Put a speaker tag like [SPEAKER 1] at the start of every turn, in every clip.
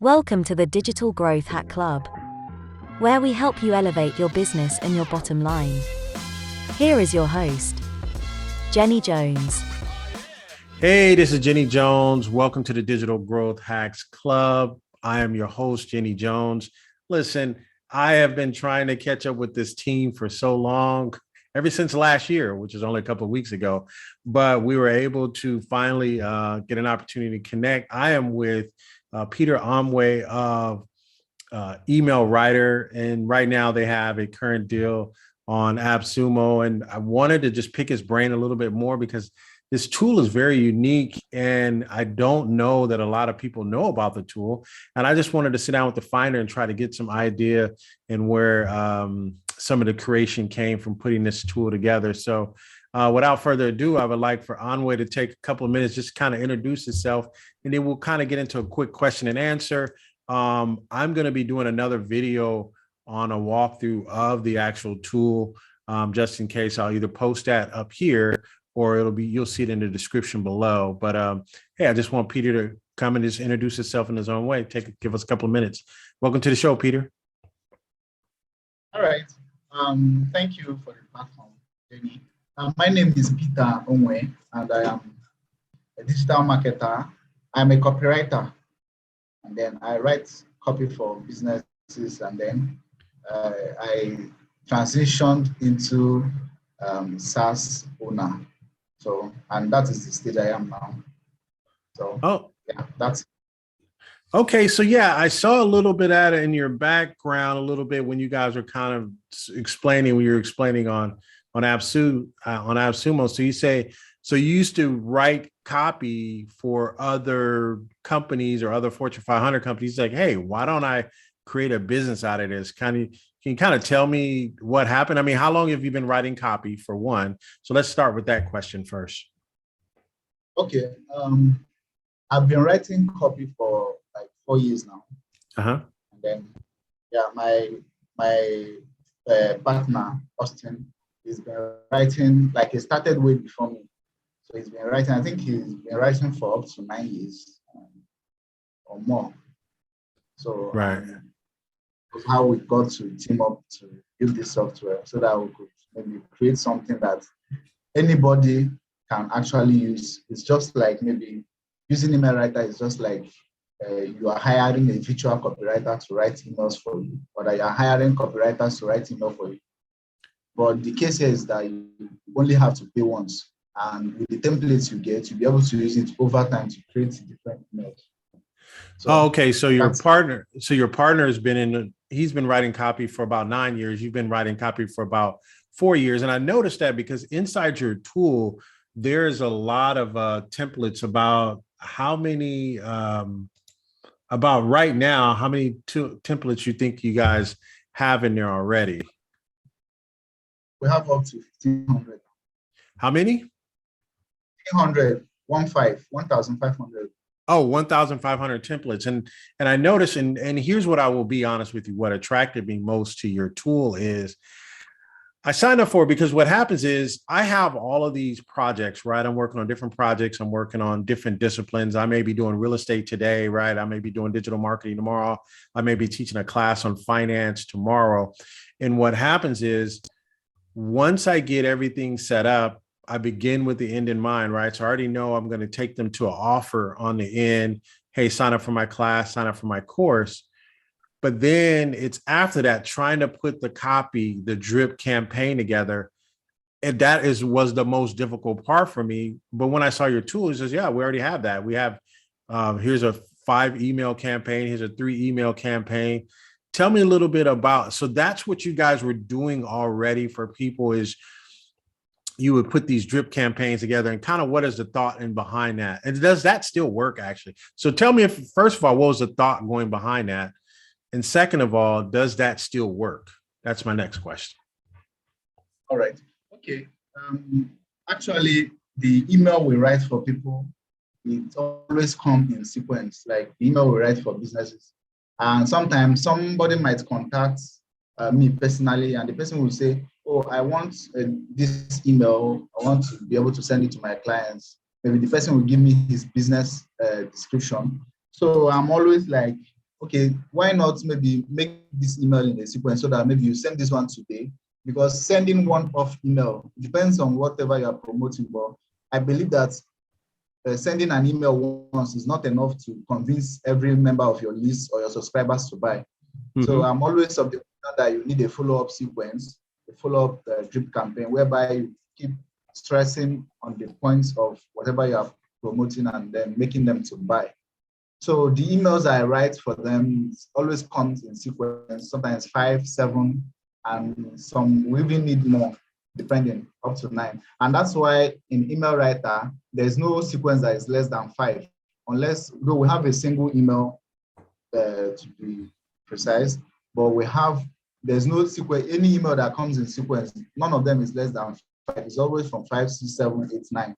[SPEAKER 1] Welcome to the Digital Growth Hack Club, where we help you elevate your business and your bottom line. Here is your host, Jenny Jones.
[SPEAKER 2] Hey, this is Jenny Jones. Welcome to the Digital Growth Hacks Club. I am your host, Jenny Jones. Listen, I have been trying to catch up with this team for so long, ever since last year, which is only a couple of weeks ago, but we were able to finally get an opportunity to connect. I am with Peter Amwe of Email Writer, and right now they have a current deal on Appsumo, and I wanted to just pick his brain a little bit more because this tool is very unique, and I don't know that a lot of people know about the tool. And I just wanted to sit down with the finder and try to get some idea and where some of the creation came from putting this tool together. So without further ado, I would like for Anwe to take a couple of minutes, just kind of introduce himself, and then we'll kind of get into a quick question and answer. I'm going to be doing another video on a walkthrough of the actual tool, just in case. I'll either post that up here or you'll see it in the description below. But hey, I just want Peter to come and just introduce himself in his own way. Give us a couple of minutes. Welcome to the show, Peter.
[SPEAKER 3] All right. Thank you for the platform, Jenny. My name is Peter Onwe, and I am a digital marketer. I'm a copywriter, and then I write copy for businesses, and then I transitioned into SaaS owner. So, and that is the stage I am now. So, yeah, that's.
[SPEAKER 2] Okay, so yeah, I saw a little bit at it in your background, a little bit when you guys were kind of explaining, when you were explaining on Appsumo. So you say, so you used to write copy for other companies or other Fortune 500 companies. Like, hey, why don't I create a business out of this? Can you kind of tell me what happened? I mean, how long have you been writing copy, for one? So let's start with that question first.
[SPEAKER 3] Okay. I've been writing copy for like 4 years now. And then, yeah, my partner, Austin, he's been writing, like he started way before me. So he's been writing, I think he's been writing for up to 9 years or more. So
[SPEAKER 2] right.
[SPEAKER 3] That's how we got to team up to build this software so that we could maybe create something that anybody can actually use. It's just like maybe using email writer is just like you are hiring a virtual copywriter to write emails for you, or that you are hiring copywriters to write email for you. But the case here is that you only have to pay once, and with the templates you get, you'll be able to use it over time to create different emails. So,
[SPEAKER 2] okay. So your partner has been he's been writing copy for about 9 years. You've been writing copy for about 4 years. And I noticed that because inside your tool, there's a lot of templates about how many, about right now, how many templates you think you guys have in there already?
[SPEAKER 3] We have up to 1,500.
[SPEAKER 2] How many?
[SPEAKER 3] 1,500, 1,500.
[SPEAKER 2] Oh, 1,500 templates. And I noticed, and here's what I will be honest with you, what attracted me most to your tool is I signed up for it because what happens is I have all of these projects, right? I'm working on different projects. I'm working on different disciplines. I may be doing real estate today, right? I may be doing digital marketing tomorrow. I may be teaching a class on finance tomorrow. And what happens is once I get everything set up, I begin with the end in mind, right? So I already know I'm going to take them to an offer on the end. Hey, sign up for my class, sign up for my course. But then it's after that, trying to put the copy, the drip campaign together. And that was the most difficult part for me. But when I saw your tool, it says, yeah, we already have that. We have, here's a 5 email campaign. Here's a 3 email campaign. Tell me a little bit about, so that's what you guys were doing already for people is you would put these drip campaigns together, and kind of what is the thought in behind that? And does that still work actually? So tell me, if first of all, what was the thought going behind that? And second of all, does that still work? That's my next question.
[SPEAKER 3] All right. Okay. Actually, the email we write for people, it always comes in sequence, like the email we write for businesses. And sometimes somebody might contact me personally, and the person will say, oh, I want this email. I want to be able to send it to my clients. Maybe the person will give me his business description. So I'm always like, okay, why not maybe make this email in a sequence so that maybe you send this one today, because sending one off email depends on whatever you are promoting. But I believe that sending an email once is not enough to convince every member of your list or your subscribers to buy. Mm-hmm. So I'm always of the opinion that you need a follow-up sequence, a follow-up drip campaign, whereby you keep stressing on the points of whatever you are promoting and then making them to buy. So the emails I write for them always comes in sequence, sometimes 5, 7, and some we even need more, depending, up to 9. And that's why in email writer, there's no sequence that is less than 5, unless though we have a single email to be precise, but there's no sequence, any email that comes in sequence, none of them is less than 5. It's always from 5, 6, 7, 8, 9,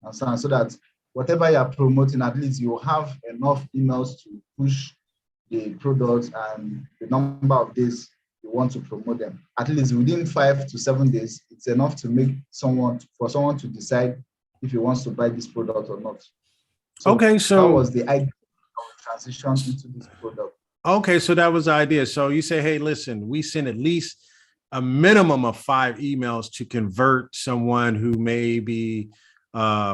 [SPEAKER 3] and so on, so that whatever you are promoting, at least you have enough emails to push the products and the number of days you want to promote them. At least within 5 to 7 days, it's enough to make someone to decide if he wants to buy this product or not. So
[SPEAKER 2] okay, so
[SPEAKER 3] that was the idea of transition into this product.
[SPEAKER 2] Okay, so that was the idea. So you say, hey, listen, we send at least a minimum of 5 emails to convert someone who may be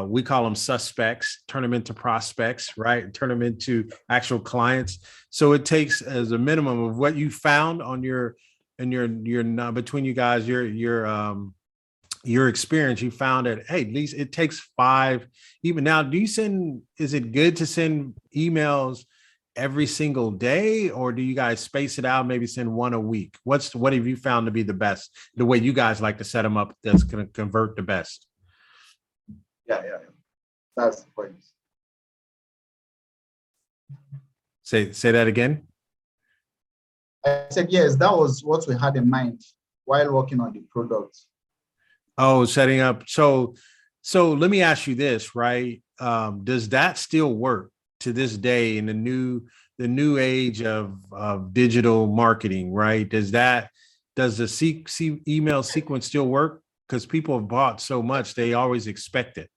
[SPEAKER 2] we call them suspects, turn them into prospects, right? Turn them into actual clients. So it takes as a minimum of what you found on your between you guys, your experience, you found that, hey, at least it takes 5. Even now, is it good to send emails every single day, or do you guys space it out, maybe send one a week? What have you found to be the best, the way you guys like to set them up that's going to convert the best?
[SPEAKER 3] Yeah. That's the point.
[SPEAKER 2] Say that again.
[SPEAKER 3] I said, yes, that was what we had in mind while working on the product.
[SPEAKER 2] Oh, setting up. So let me ask you this, right? Does that still work to this day in the new age of digital marketing, right? Does the email sequence still work? Because people have bought so much, they always expect it.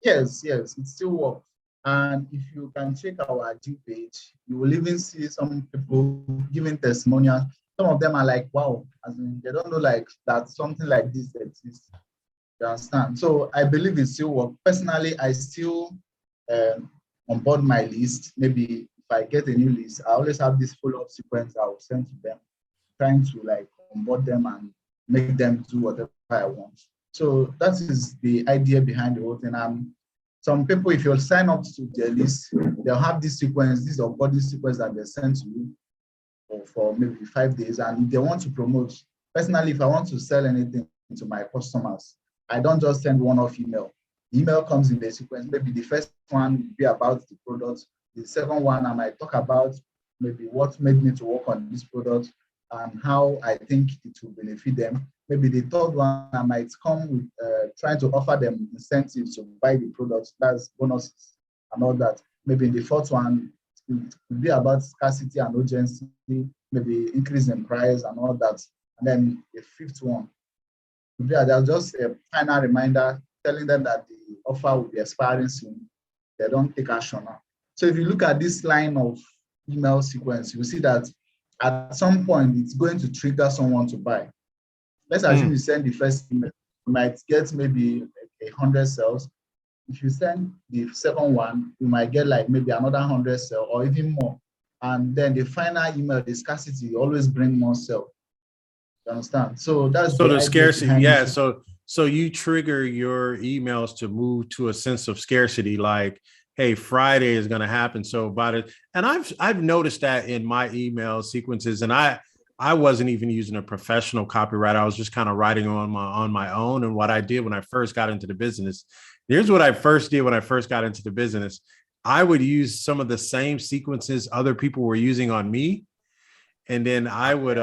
[SPEAKER 3] Yes, it still works. And if you can check our IG page, you will even see some people giving testimonials. Some of them are like, wow, as in they don't know like that something like this exists. You understand? So I believe it still works. Personally, I still onboard my list. Maybe if I get a new list, I always have this follow-up sequence I will send to them, trying to like onboard them and make them do whatever I want. So that is the idea behind the whole thing. Some people, if you'll sign up to their list, they'll have this sequence, this onboarding sequence that they send to you for maybe 5 days. And if they want to promote, personally, if I want to sell anything to my customers, I don't just send one-off email. The email comes in the sequence. Maybe the first one will be about the product. The second one, I might talk about maybe what made me to work on this product and how I think it will benefit them. Maybe the third one, I might come with trying to offer them incentives to buy the products, that's bonuses and all that. Maybe in the fourth one, it will be about scarcity and urgency, maybe increase in price and all that. And then the fifth one, there's just a final reminder telling them that the offer will be expiring soon. They don't take action now. So if you look at this line of email sequence, you see that at some point it's going to trigger someone to buy. Let's assume you send the first email, you might get maybe 100 sales. If you send the second one, you might get like maybe another 100 sales or even more. And then the final email, the scarcity, always bring more sales. You understand? So that's
[SPEAKER 2] the scarcity. Yeah. So you trigger your emails to move to a sense of scarcity, like, hey, Friday is going to happen. So about it. And I've noticed that in my email sequences, and I wasn't even using a professional copywriter. I was just kind of writing on my own. And what I did when I first got into the business, here's what I first did when I first got into the business. I would use some of the same sequences other people were using on me. And then I would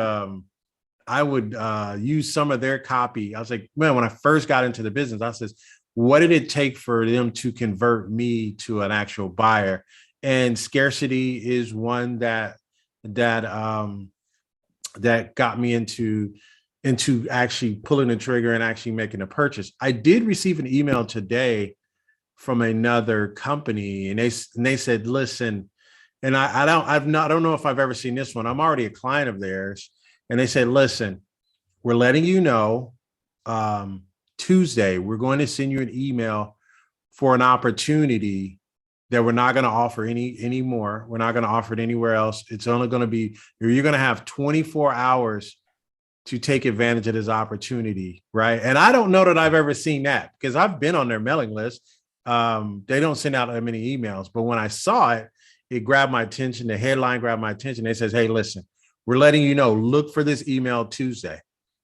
[SPEAKER 2] use some of their copy. I was like, man, when I first got into the business, I says, what did it take for them to convert me to an actual buyer? And scarcity is one that got me into actually pulling the trigger and actually making a purchase. I did receive an email today from another company, and they said, listen, And I don't know if I've ever seen this one. I'm already a client of theirs, and they say, listen, we're letting you know, Tuesday, we're going to send you an email for an opportunity that we're not going to offer anymore. We're not going to offer it anywhere else. It's only going to be, you're going to have 24 hours to take advantage of this opportunity, right? And I don't know that I've ever seen that, because I've been on their mailing list. They don't send out that many emails, but when I saw it, it grabbed my attention. The headline grabbed my attention. It says, hey, listen, we're letting you know, look for this email Tuesday.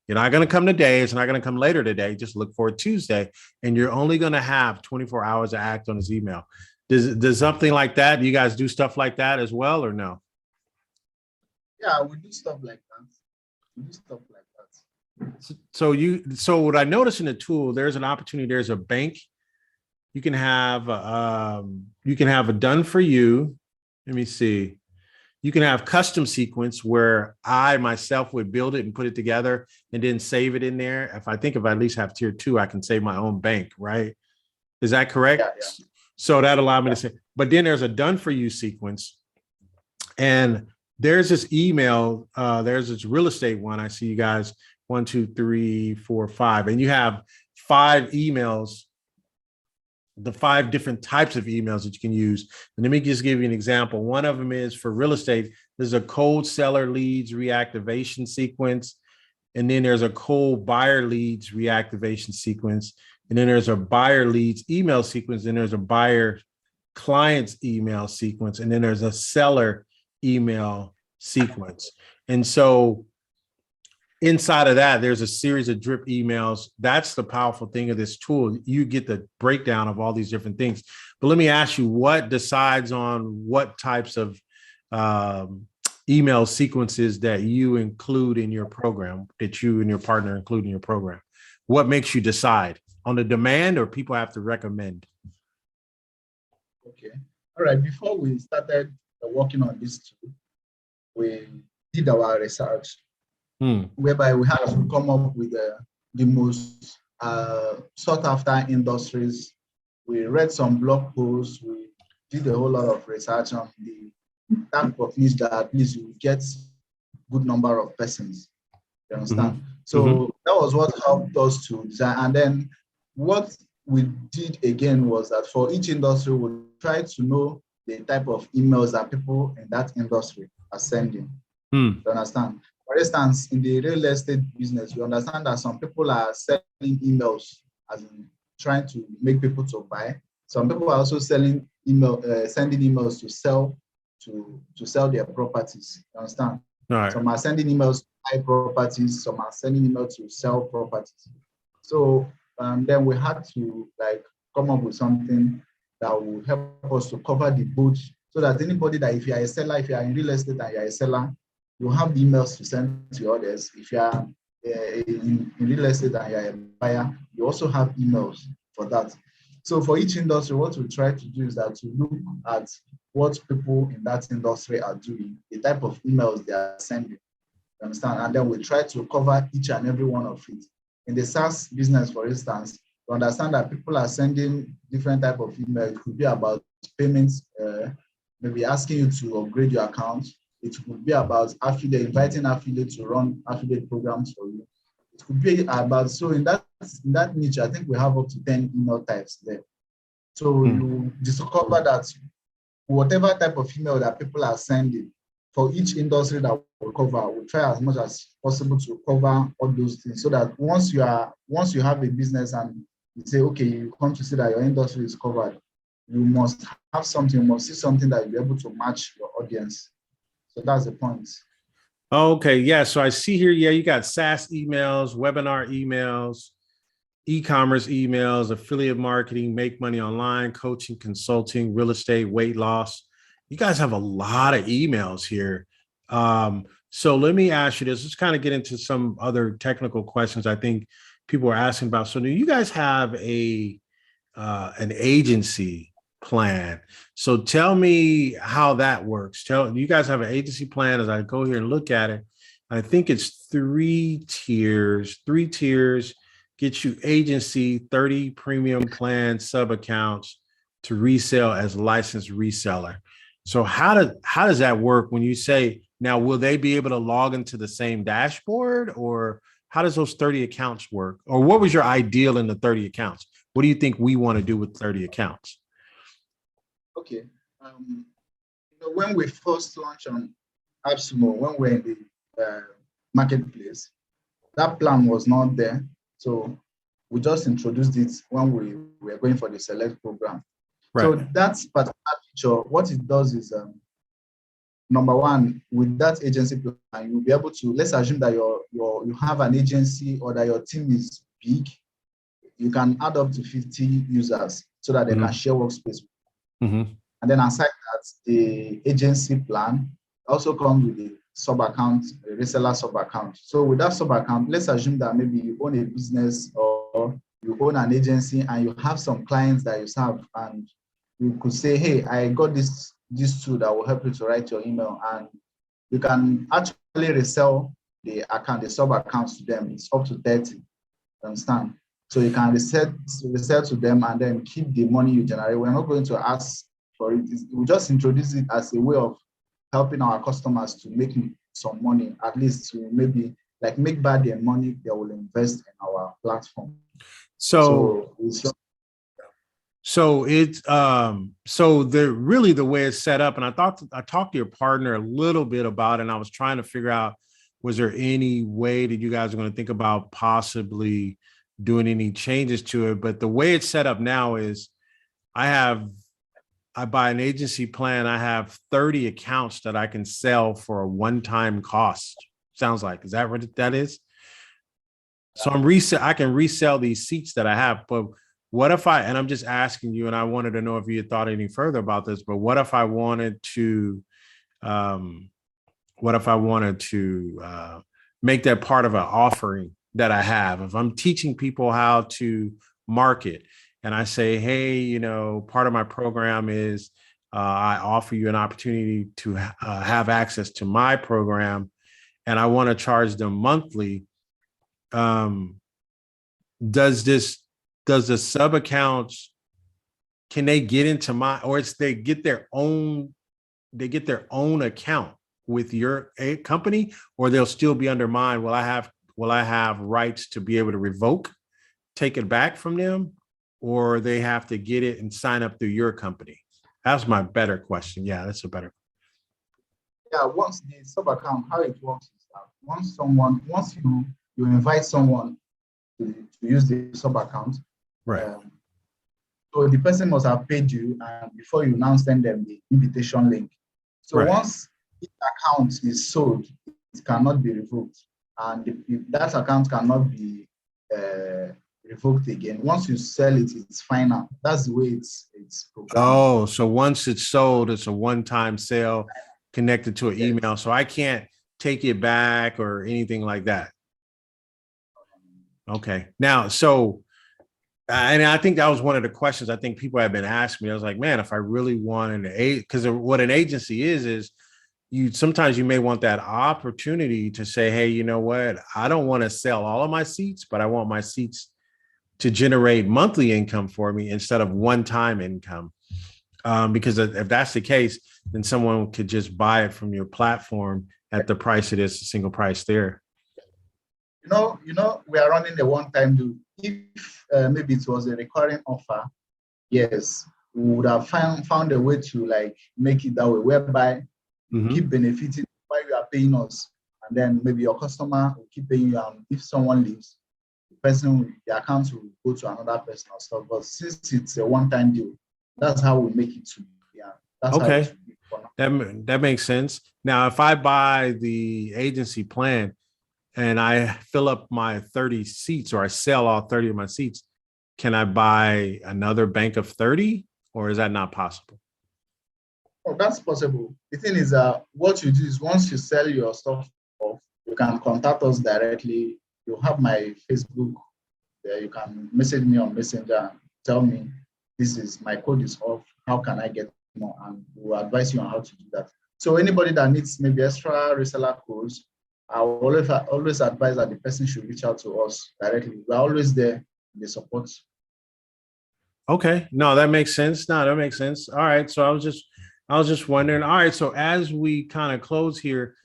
[SPEAKER 2] You're not going to come today. It's not going to come later today. Just look for it Tuesday. And you're only going to have 24 hours to act on this email. Does something like that? Do you guys do stuff like that as well, or no?
[SPEAKER 3] Yeah, we do stuff like that. We do stuff like that.
[SPEAKER 2] So what I noticed in the tool, there's an opportunity. There's a bank. You can have a done for you. Let me see. You can have custom sequence where I myself would build it and put it together and then save it in there. If I at least have tier 2, I can save my own bank, right? Is that correct?
[SPEAKER 3] Yeah.
[SPEAKER 2] So that allowed me to say, but then there's a done for you sequence. And there's this email, there's this real estate one. I see you guys 1, 2, 3, 4, 5, and you have 5 emails, the 5 different types of emails that you can use. And let me just give you an example. One of them is for real estate. There's a cold seller leads reactivation sequence. And then there's a cold buyer leads reactivation sequence. And then there's a buyer leads email sequence. And there's a buyer clients email sequence. And then there's a seller email sequence. And so inside of that, there's a series of drip emails. That's the powerful thing of this tool. You get the breakdown of all these different things. But let me ask you, what decides on what types of email sequences that you include in your program, that you and your partner include in your program? What makes you decide? On the demand, or people have to recommend?
[SPEAKER 3] Okay. All right. Before we started working on this tool, we did our research, whereby we had to come up with the most sought after industries. We read some blog posts. We did a whole lot of research on the type of niche that at least you get good number of persons. You understand? So that was what helped us to design. And then what we did again was that for each industry, we try to know the type of emails that people in that industry are sending. You understand? For instance, in the real estate business, we understand that some people are sending emails as in trying to make people to buy. Some people are also sending emails to sell their properties. You understand?
[SPEAKER 2] Right.
[SPEAKER 3] Some are sending emails to buy properties. Some are sending emails to sell properties. So then we had to come up with something that will help us to cover the both, so that anybody that, if you are a seller, if you are in real estate and you are a seller, you have the emails to send to others. If you are in real estate and you are a buyer, you also have emails for that. So for each industry, what we try to do is that to look at what people in that industry are doing, the type of emails they are sending, you understand? And then we try to cover each and every one of it. In the SaaS business, for instance, we understand that people are sending different type of email. It could be about payments, maybe asking you to upgrade your account. It could be about affiliate, inviting affiliates to run affiliate programs for you. It could be about, so in that niche, I think we have up to 10 email types there. So you discover that whatever type of email that people are sending, for each industry that we cover, we'll try as much as possible to cover all those things, so that once you have a business and you say, okay, you come to see that your industry is covered, you must have something, you must see something that you'll be able to match your audience. So that's the point.
[SPEAKER 2] Okay, yeah. So I see here, yeah, you got SaaS emails, webinar emails, e-commerce emails, affiliate marketing, make money online, coaching, consulting, real estate, weight loss. You guys have a lot of emails here. So let me ask you this. Let's kind of get into some other technical questions I think people are asking about. So do you guys have an agency plan? So tell me how that works. You guys have an agency plan. As I go here and look at it, I think it's 3 tiers. 3 tiers get you agency, 30 premium plan sub accounts to resell as licensed reseller. So how does that work when you say now, will they be able to log into the same dashboard, or how does those 30 accounts work? Or what was your ideal in the 30 accounts? What do you think we want to do with 30 accounts?
[SPEAKER 3] Okay. When we first launched on Appsumo, when we're in the marketplace, that plan was not there. So we just introduced it when we were going for the select program.
[SPEAKER 2] Right.
[SPEAKER 3] So that's particular feature, what it does is, number one, with that agency plan, you'll be able to, let's assume that you have an agency or that your team is big, you can add up to 50 users so that they can share workspace. And then aside that, the agency plan also comes with a sub-account, a reseller sub-account. So with that sub-account, let's assume that maybe you own a business or you own an agency and you have some clients that you serve, and you could say, hey, I got this tool that will help you to write your email, and you can actually resell the account, the sub-accounts to them. It's up to 30, you understand? So you can resell to them and then keep the money you generate. We're not going to ask for it. We just introduce it as a way of helping our customers to make some money, at least to maybe like make back their money they will invest in our platform. So
[SPEAKER 2] really the way it's set up, and I talked to your partner a little bit about it, and I was trying to figure out, was there any way that you guys are going to think about possibly doing any changes to it? But the way it's set up now is I buy an agency plan. I have 30 accounts that I can sell for a one-time cost. Sounds like, is that what that is? So I can resell these seats that I have, but what if and I'm just asking you, and I wanted to know if you had thought any further about this, but what if I wanted to make that part of an offering that I have? If I'm teaching people how to market and I say, hey, part of my program is I offer you an opportunity to have access to my program, and I want to charge them monthly. Does the sub accounts, can they get into or it's they get their own account with your company, or they'll still be under mine? Will I have rights to be able to take it back from them, or they have to get it and sign up through your company? That's my better question. Yeah, that's a better.
[SPEAKER 3] Yeah, once the sub account, how it works is that once you invite someone to use the sub account,
[SPEAKER 2] right?
[SPEAKER 3] So the person must have paid you, and before you now send them the invitation link. So once the account is sold, it cannot be revoked, and if that account cannot be revoked again. Once you sell it, it's final. That's the way it's programmed.
[SPEAKER 2] Oh, so once it's sold, it's a one-time sale connected to an email, so I can't take it back or anything like that. Okay. Now, and I think that was one of the questions I think people have been asking me. I was like, man, if I really wanted because what an agency is sometimes you may want that opportunity to say, hey, you know what? I don't want to sell all of my seats, but I want my seats to generate monthly income for me instead of one-time income. Because if that's the case, then someone could just buy it from your platform at the price it is, a single price there.
[SPEAKER 3] We are running a one-time deal. If maybe it was a recurring offer, yes, we would have found a way to make it that way, whereby you keep benefiting while you are paying us, and then maybe your customer will keep paying you. And if someone leaves, the account will go to another person or stuff. But since it's a one-time deal, that's how we make it to be. Yeah, that's
[SPEAKER 2] okay.
[SPEAKER 3] How it should be for now.
[SPEAKER 2] That makes sense. Now, if I buy the agency plan and I fill up my 30 seats, or I sell all 30 of my seats, can I buy another bank of 30, or is that not possible?
[SPEAKER 3] Oh, that's possible. The thing is, what you do is once you sell your stuff off, you can contact us directly. You have my Facebook there. You can message me on Messenger and tell me, my code is off. How can I get more? And we'll advise you on how to do that. So anybody that needs maybe extra reseller codes, I will always advise that the person should reach out to us directly. We're always there in the support.
[SPEAKER 2] Okay. No, that makes sense. All right. So I was just I was just wondering. All right, so as we kind of close here,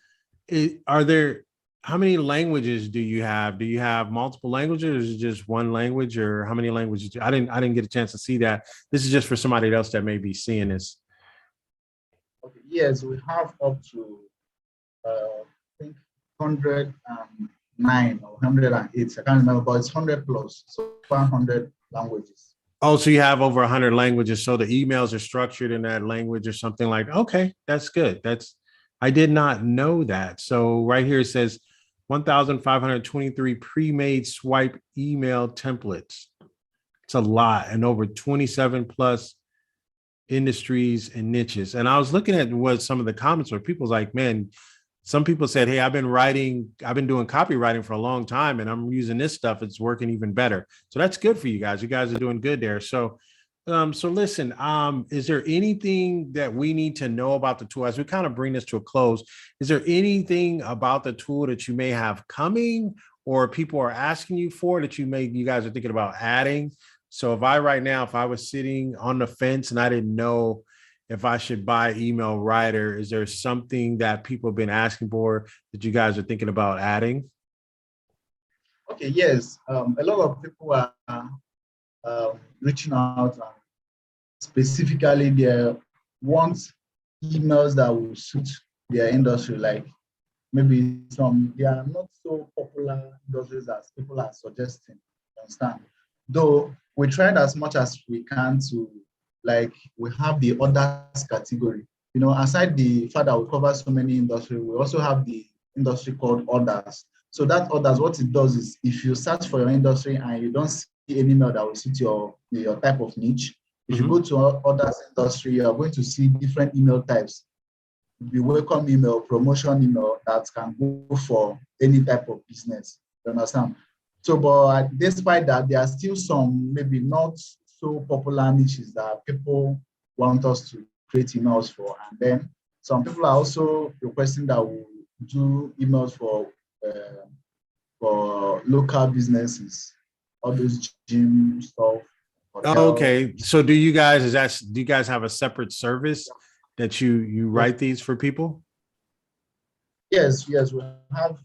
[SPEAKER 2] are there how many languages do you have? Do you have multiple languages, or is it just one language, or how many languages? I didn't get a chance to see that. This is just for somebody else that may be seeing this.
[SPEAKER 3] Okay, yes, we have up to I think 109 or 108. I can't remember, but it's 100 plus, so 100 languages.
[SPEAKER 2] Oh, so you have over 100 languages. So the emails are structured in that language or something like, okay, that's good. I did not know that. So right here it says 1,523 pre-made swipe email templates. It's a lot, and over 27 plus industries and niches. And I was looking at what some of the comments were. People's like, man, some people said, hey, I've been doing copywriting for a long time and I'm using this stuff. It's working even better. So that's good for you guys. You guys are doing good there. So listen, is there anything that we need to know about the tool as we kind of bring this to a close? Is there anything about the tool that you may have coming or people are asking you for that you guys are thinking about adding? So if I was sitting on the fence and I didn't know if I should buy Email Writer, is there something that people have been asking for that you guys are thinking about adding?
[SPEAKER 3] Okay, yes. A lot of people are reaching out and specifically they want emails that will suit their industry. Like maybe they are not so popular industries as people are suggesting. You understand? Though we tried as much as we can to, like, we have the others category. You know, aside the fact that we cover so many industries, we also have the industry called others. So that others, what it does is if you search for your industry and you don't see any email that will suit your type of niche, if you go to others industry, you are going to see different email types. The welcome email, promotion email that can go for any type of business. You understand? So, but despite that, there are still some maybe not so popular niches that people want us to create emails for. And then some people are also requesting that we do emails for local businesses, all those gym stuff. Hotel.
[SPEAKER 2] Okay. So do you guys have a separate service that you write these for people?
[SPEAKER 3] Yes, we have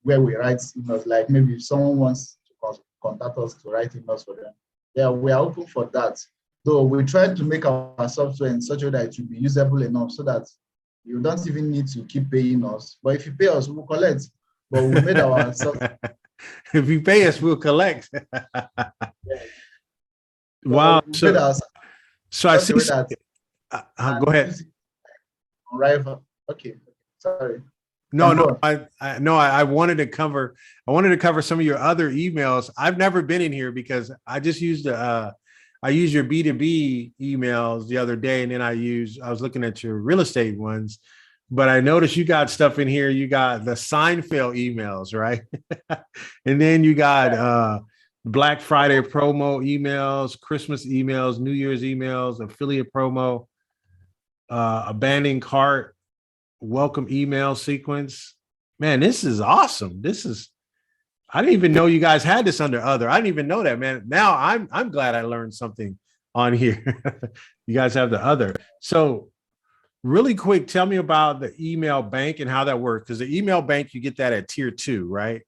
[SPEAKER 3] where we write emails. Like maybe if someone wants to contact us to write emails for them, yeah, we are open for that. Though we try to make our software in such a way that it will be usable enough so that you don't even need to keep paying us. But if you pay us, we'll collect. But we made our software.
[SPEAKER 2] If you pay us, we'll collect.
[SPEAKER 3] Yeah.
[SPEAKER 2] Wow. So I see. Go ahead.
[SPEAKER 3] Right. Okay. Sorry.
[SPEAKER 2] No. I wanted to cover some of your other emails. I've never been in here because I just used I used your B2B emails the other day, and then I was looking at your real estate ones, but I noticed you got stuff in here. You got the Seinfeld emails, right? And then you got Black Friday promo emails, Christmas emails, New Year's emails, affiliate promo, abandoned cart, welcome email sequence. Man, this is awesome. I didn't even know you guys had this under other. I didn't even know that, man. Now I'm glad I learned something on here. You guys have the other. So really quick, tell me about the email bank and how that works. Because the email bank, you get that at tier 2, right?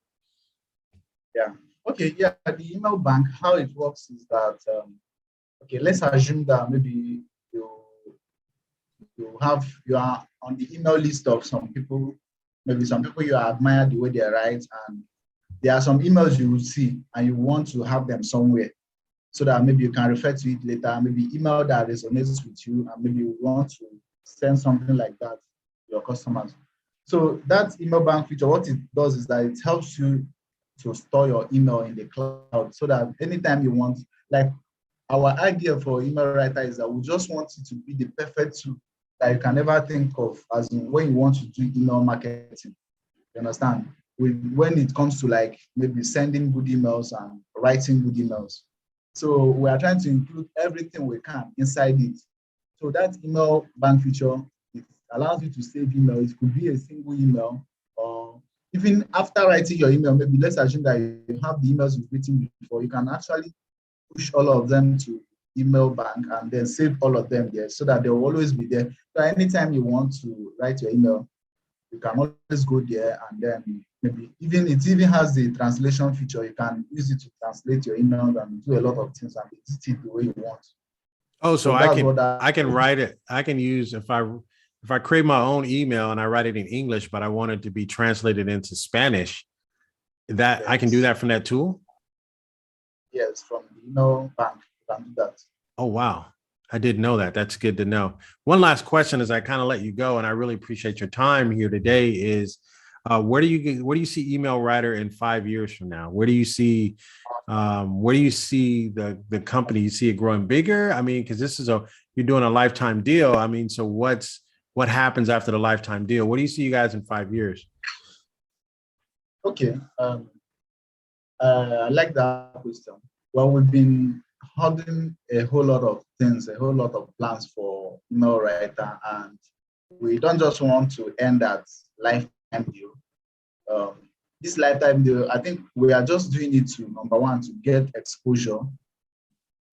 [SPEAKER 3] Yeah. Okay. Yeah. The email bank, how it works is that, okay, let's assume that maybe you are on the email list of some people, maybe some people you admire the way they write, and there are some emails you will see and you want to have them somewhere so that maybe you can refer to it later, maybe email that resonates with you, and maybe you want to send something like that to your customers. So that email bank feature, what it does is that it helps you to store your email in the cloud so that anytime you want, like our idea for email writer is that we just want it to be the perfect tool that you can ever think of as in when you want to do email marketing. You understand? When it comes to like maybe sending good emails and writing good emails. So we are trying to include everything we can inside it. So that email bank feature, it allows you to save email. It could be a single email, or even after writing your email, maybe let's assume that you have the emails you've written before, you can actually push all of them to email bank and then save all of them there so that they'll always be there. So anytime you want to write your email, you can always go there, and then maybe it even has the translation feature. You can use it to translate your email and do a lot of things and edit it the way you want.
[SPEAKER 2] Oh, so
[SPEAKER 3] that's what that,
[SPEAKER 2] I can write it. I can use if I create my own email and I write it in English, but I want it to be translated into Spanish. That
[SPEAKER 3] yes.
[SPEAKER 2] I can do that from that tool.
[SPEAKER 3] Yes, from the email bank, you can do that.
[SPEAKER 2] Oh wow, I didn't know that. That's good to know. One last question as I kind of let you go, and I really appreciate your time here today. Is where do you see email writer in 5 years from now? Where do you see the company? You see it growing bigger? I mean, because you're doing a lifetime deal. I mean, so what happens after the lifetime deal? What do you see you guys in 5 years?
[SPEAKER 3] Okay, I like that question. Well, we've been having a whole lot of things, a whole lot of plans for email writer, and we don't just want to end at lifetime deal. This lifetime deal, I think we are just doing it to, number one, to get exposure,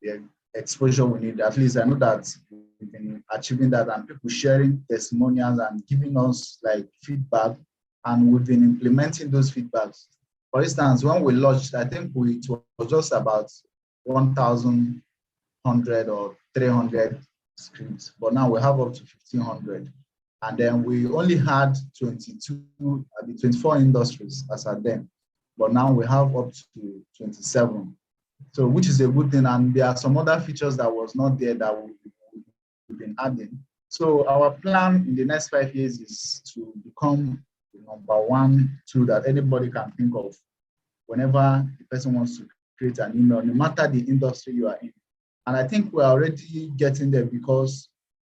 [SPEAKER 3] the exposure we need. At least I know that we've been achieving that, and people sharing testimonials and giving us like feedback, and we've been implementing those feedbacks. For instance, when we launched, I think it was just about 1,100 or 300 scripts, but now we have up to 1,500. And then we only had 24 industries as at then, but now we have up to 27. So, which is a good thing. And there are some other features that was not there that we've been adding. So our plan in the next 5 years is to become the number one tool that anybody can think of whenever the person wants to create an email, no matter the industry you are in. And I think we're already getting there, because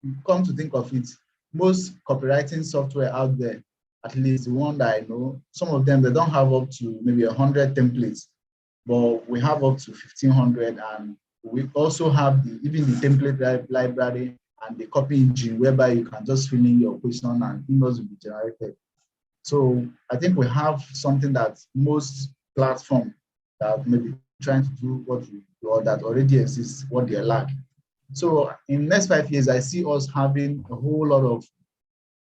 [SPEAKER 3] you come to think of it, most copywriting software out there, at least the one that I know, some of them, they don't have up to maybe 100 templates, but we have up to 1,500. And we also have even the template library and the copy engine, whereby you can just fill in your question and emails will be generated. So I think we have something that most platforms that maybe trying to do what we do or that already exists, what they lack. So in the next 5 years, I see us having a whole lot of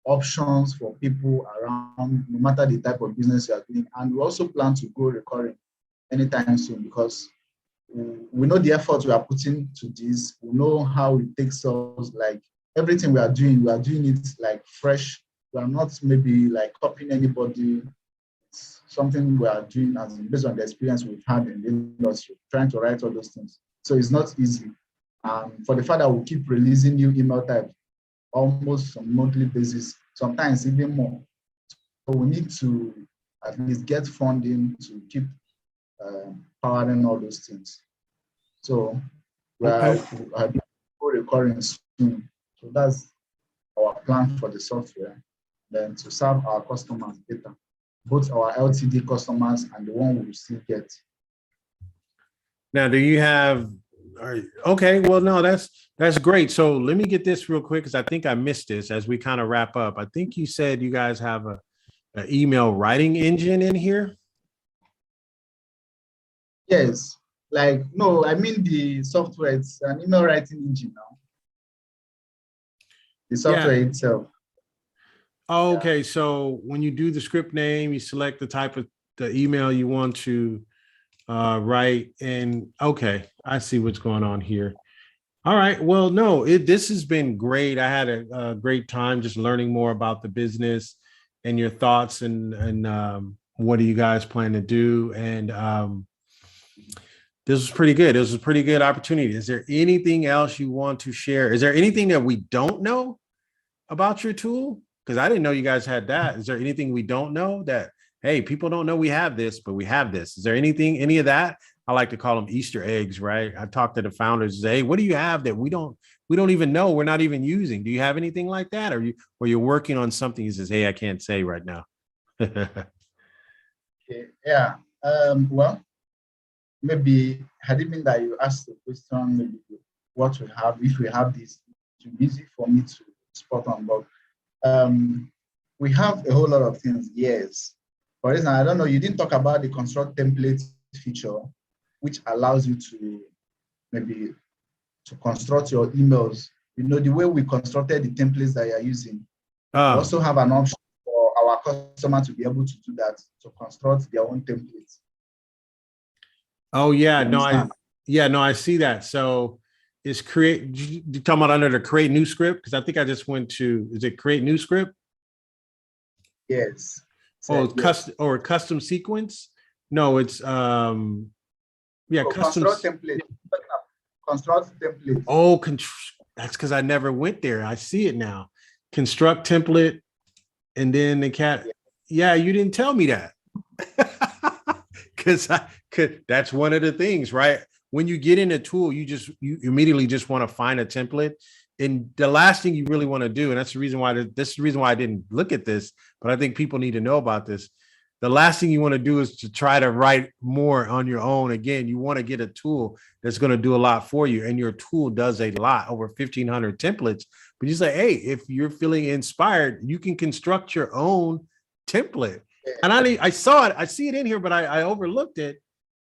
[SPEAKER 3] options for people around, no matter the type of business you are doing. And we also plan to go recurring anytime soon, because we know the effort we are putting to this. We know how it takes us, like everything we are doing it like fresh. We are not maybe like copying anybody. It's something we are doing based on the experience we've had in the industry, trying to write all those things. So it's not easy. For the fact that we keep releasing new email types almost on a monthly basis, sometimes even more. So we need to at least get funding to keep powering all those things. So we are recurring soon. So that's our plan for the software, then to serve our customers better, both our LTD customers and the one we will still get.
[SPEAKER 2] Now, do you have? Okay, well, no, that's great. So let me get this real quick, because I think I missed this as we kind of wrap up. I think you said you guys have an email writing engine in here.
[SPEAKER 3] Yes, no, I mean the software. It's an email writing engine now. The software itself.
[SPEAKER 2] Oh, okay, so when you do the script name, you select the type of the email you want to write, and okay, I see what's going on here. All right, well, no, this has been great. I had a great time just learning more about the business and your thoughts, and what do you guys plan to do, and this was pretty good. It was a pretty good opportunity. Is there anything else you want to share? Is there anything that we don't know about your tool? Because I didn't know you guys had that. Is there anything we don't know that, hey, people don't know we have this, but we have this? Is there any of that? I like to call them Easter eggs, right? I talk to the founders, say, hey, what do you have that we don't even know, we're not even using? Do you have anything like that? Or you're working on something he says, hey, I can't say right now?
[SPEAKER 3] Okay. Yeah. Well, maybe had it been that you asked the question, maybe what we have, if we have this, it would be easy for me to spot on. But we have a whole lot of things, yes. For instance, I don't know, you didn't talk about the construct template feature, which allows you to maybe to construct your emails. You know, the way we constructed the templates that you're using, we also have an option for our customer to be able to do that, to construct their own templates.
[SPEAKER 2] Oh yeah, I see that. So is create, you talking about under the create new script? Because I think I just went to, is it create new script?
[SPEAKER 3] Yes.
[SPEAKER 2] Oh,
[SPEAKER 3] yes.
[SPEAKER 2] custom sequence? No, it's custom
[SPEAKER 3] construct template. Construct template.
[SPEAKER 2] Oh, that's because I never went there. I see it now. Construct template, and then the cat. Yeah, you didn't tell me that. Because that's one of the things, right? When you get in a tool, you immediately just want to find a template. And the last thing you really want to do, and that's the reason why this is the reason why I didn't look at this, but I think people need to know about this. The last thing you want to do is to try to write more on your own. Again, you want to get a tool that's going to do a lot for you. And your tool does a lot, over 1,500 templates. But you say, hey, if you're feeling inspired, you can construct your own template. And I saw it. I see it in here, but I overlooked it.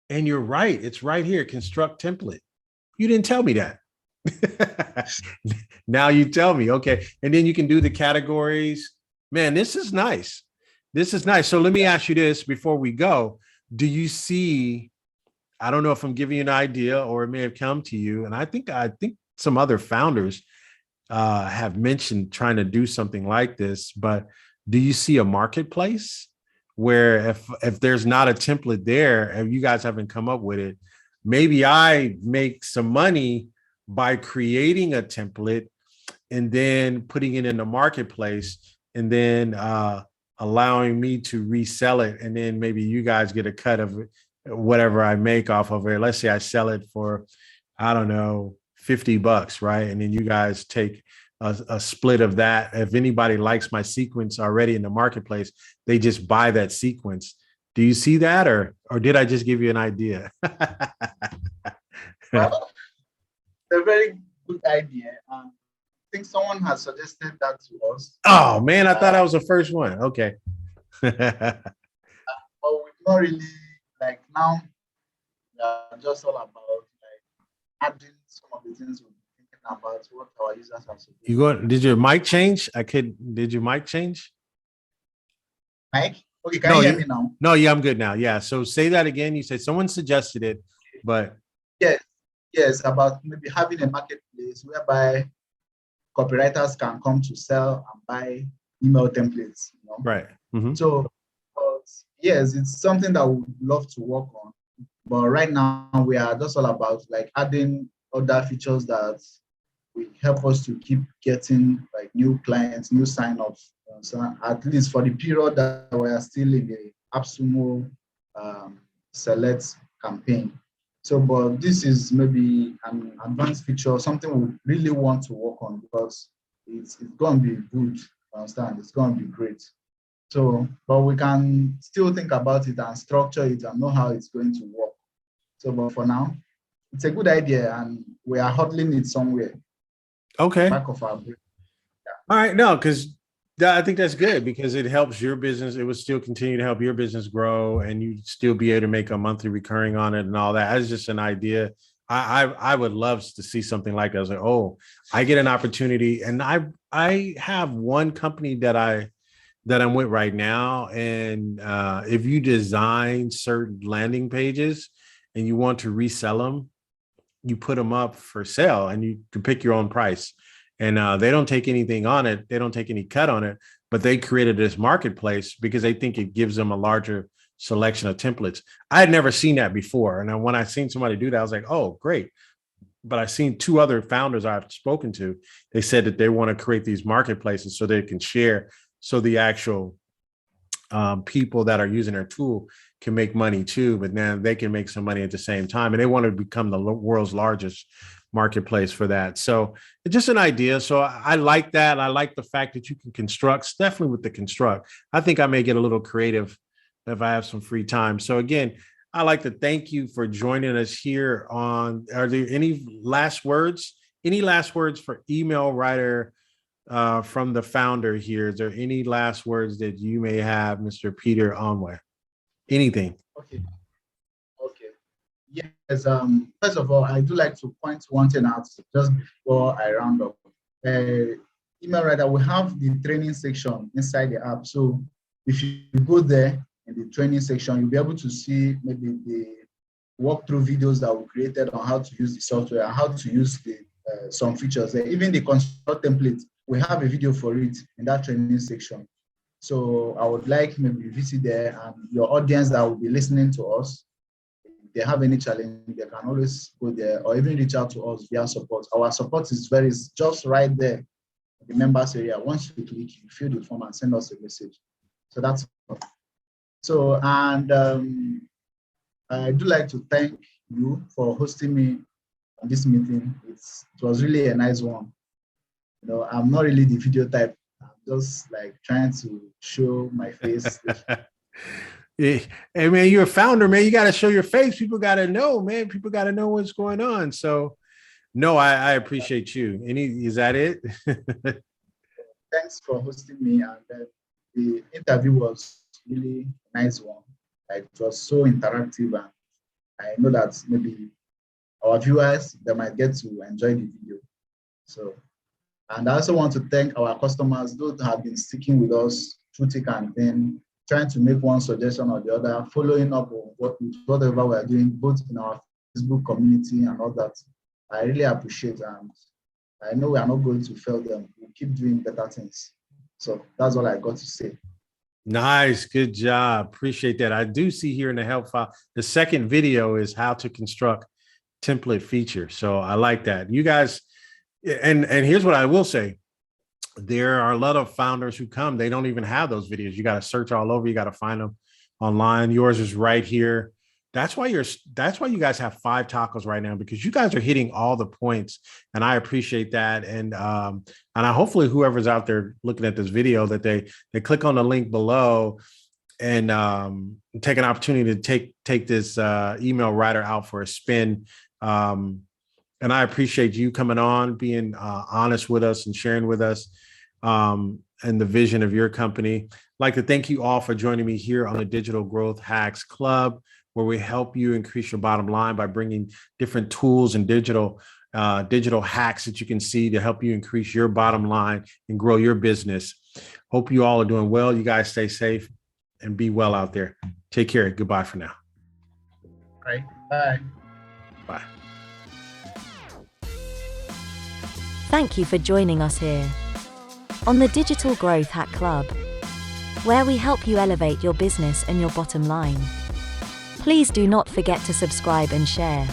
[SPEAKER 2] And you're right. It's right here. Construct template. You didn't tell me that. Now you tell me. Okay. And then you can do the categories. Man, this is nice. This is nice. So let me ask you this before we go. Do you see, I don't know if I'm giving you an idea or it may have come to you. And I think some other founders have mentioned trying to do something like this, but do you see a marketplace where if there's not a template there and you guys haven't come up with it, maybe I make some money by creating a template and then putting it in the marketplace and then allowing me to resell it. And then maybe you guys get a cut of whatever I make off of it. Let's say I sell it for, I don't know, $50, right? And then you guys take a split of that. If anybody likes my sequence already in the marketplace, they just buy that sequence. Do you see that, or did I just give you an idea?
[SPEAKER 3] Well, it's a very good idea. I think someone has suggested that to us.
[SPEAKER 2] Oh man, I thought I was the first one. Okay.
[SPEAKER 3] But we've not really, like, now just all about like adding some of the things we're thinking about, what our users are supposed.
[SPEAKER 2] Did your mic change? Did your mic change?
[SPEAKER 3] Mike? Okay, can you hear me now?
[SPEAKER 2] No, yeah, I'm good now. Yeah. So say that again. You said someone suggested it, but
[SPEAKER 3] yes, about maybe having a marketplace whereby copywriters can come to sell and buy email templates. You know?
[SPEAKER 2] Right. Mm-hmm.
[SPEAKER 3] So yes, it's something that we would love to work on. But right now we are just all about like adding other features that will help us to keep getting like new clients, new sign-ups. So at least for the period that we are still in the Appsumo Select campaign. So, but this is maybe an advanced feature, something we really want to work on because it's going to be good. Understand? It's going to be great. So, but we can still think about it and structure it and know how it's going to work. So, but for now, it's a good idea and we are huddling it somewhere.
[SPEAKER 2] Okay.
[SPEAKER 3] Back of our brain.
[SPEAKER 2] Yeah. All right. No, because I think that's good because it helps your business. It would still continue to help your business grow and you'd still be able to make a monthly recurring on it and all that. That's just an idea. I would love to see something like that. I was like, oh, I get an opportunity. And I have one company that I'm with right now. And if you design certain landing pages and you want to resell them, you put them up for sale and you can pick your own price. And they don't take anything on it. They don't take any cut on it, but they created this marketplace because they think it gives them a larger selection of templates. I had never seen that before. And when I seen somebody do that, I was like, oh, great. But I've seen two other founders I've spoken to. They said that they want to create these marketplaces so they can share. So the actual people that are using their tool can make money too, but then they can make some money at the same time. And they want to become the world's largest marketplace for that. So it's just an idea. So I like that. I like the fact that you can construct, definitely with the construct. I think I may get a little creative if I have some free time. So again, I like to thank you for joining us here on, are there any last words? Any last words for email writer from the founder here? Is there any last words that you may have, Mr. Peter Onwe? Anything?
[SPEAKER 3] Okay. Yes. First of all, I do like to point one thing out just before I round up. Email writer, we have the training section inside the app. So if you go there in the training section, you'll be able to see maybe the walkthrough videos that we created on how to use the software and how to use the some features there. Even the construct template, we have a video for it in that training section. So I would like maybe visit there, and your audience that will be listening to us, if they have any challenge, they can always go there or even reach out to us via support. Our support is just right there in the members area. Once you click, you fill the form and send us a message. So that's all. So, and I do like to thank you for hosting me on this meeting. It was really a nice one. I'm not really the video type. I'm just like trying to show my face.
[SPEAKER 2] Hey man, you're a founder, man. You got to show your face. People got to know, man. People got to know what's going on. So, no, I appreciate you. Is that it?
[SPEAKER 3] Thanks for hosting me, and the interview was really a nice one. Like, it was so interactive, and I know that maybe our viewers, they might get to enjoy the video. So, and I also want to thank our customers, those who have been sticking with us through thick and thin, trying to make one suggestion or the other, following up on whatever we're doing, both in our Facebook community and all that. I really appreciate, and I know we are not going to fail them. We'll keep doing better things. So that's all I got to say.
[SPEAKER 2] Nice. Good job. Appreciate that. I do see here in the help file, the second video is how to construct template feature. So I like that. You guys, and here's what I will say. There are a lot of founders who come, they don't even have those videos. You got to search all over. You got to find them online. Yours is right here. That's why you guys have 5 tacos right now, because you guys are hitting all the points, and I appreciate that. And I hopefully whoever's out there looking at this video, that they click on the link below and take an opportunity to take this email writer out for a spin. And I appreciate you coming on, being honest with us and sharing with us and the vision of your company. I'd like to thank you all for joining me here on the Digital Growth Hacks Club, where we help you increase your bottom line by bringing different tools and digital hacks that you can see to help you increase your bottom line and grow your business. Hope you all are doing well. You guys stay safe and be well out there. Take care. Goodbye for now.
[SPEAKER 3] All right. Bye.
[SPEAKER 2] Bye.
[SPEAKER 1] Thank you for joining us here on the Digital Growth Hack Club, where we help you elevate your business and your bottom line. Please do not forget to subscribe and share.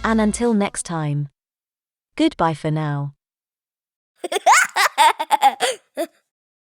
[SPEAKER 1] And until next time, goodbye for now.